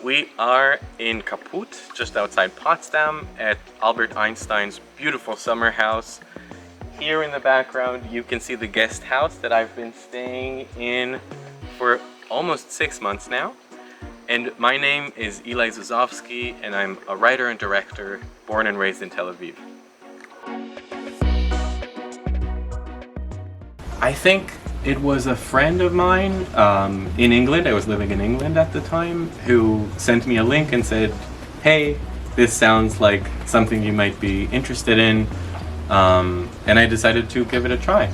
We are in Kaput, just outside Potsdam, at Albert Einstein's beautiful summer house. Here in the background you can see the guest house that I've been staying in for almost 6 months now. And my name is Eli Zuzovsky, and I'm a writer and director born and raised in Tel Aviv. I think it was a friend of mine in England, I was living in England at the time, who sent me a link and said, hey, this sounds like something you might be interested in, and I decided to give it a try.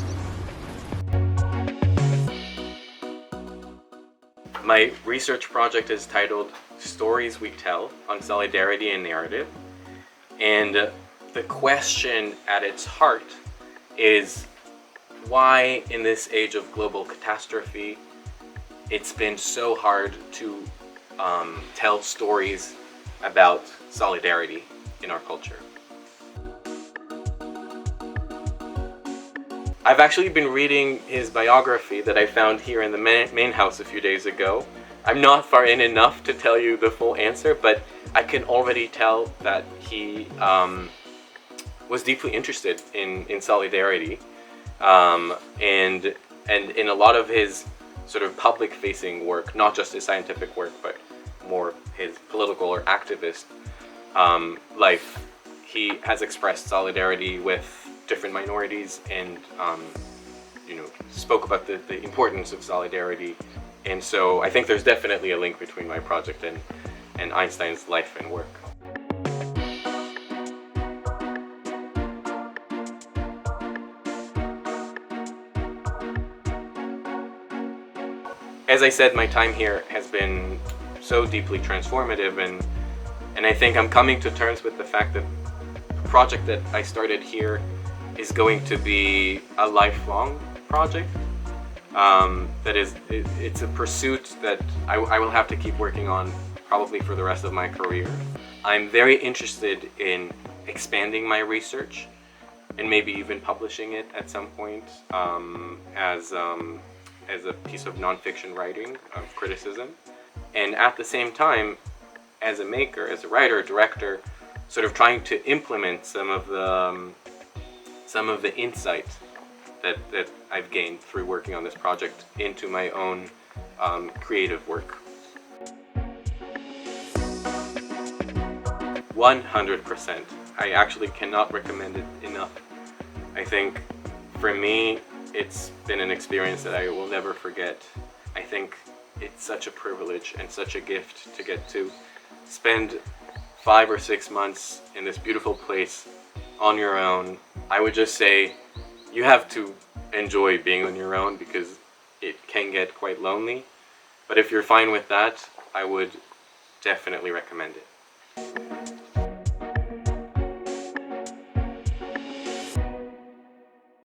My research project is titled Stories We Tell on Solidarity and Narrative, and the question at its heart is why, in this age of global catastrophe, it's been so hard to tell stories about solidarity in our culture. I've actually been reading his biography that I found here in the main house a few days ago. I'm not far in enough to tell you the full answer, but I can already tell that he was deeply interested in solidarity. And in a lot of his sort of public-facing work, not just his scientific work, but more his political or activist life, he has expressed solidarity with different minorities and spoke about the importance of solidarity. And so I think there's definitely a link between my project and Einstein's life and work. As I said, my time here has been so deeply transformative, and I think I'm coming to terms with the fact that the project that I started here is going to be a lifelong project. It's a pursuit that I will have to keep working on probably for the rest of my career. I'm very interested in expanding my research and maybe even publishing it at some point as a piece of nonfiction writing, of criticism. And at the same time, as a maker, as a writer, director, sort of trying to implement some of the insight that I've gained through working on this project into my own creative work. 100%. I actually cannot recommend it enough. I think for me, it's been an experience that I will never forget. I think it's such a privilege and such a gift to get to spend 5 or 6 months in this beautiful place on your own. I would just say you have to enjoy being on your own because it can get quite lonely. But if you're fine with that, I would definitely recommend it.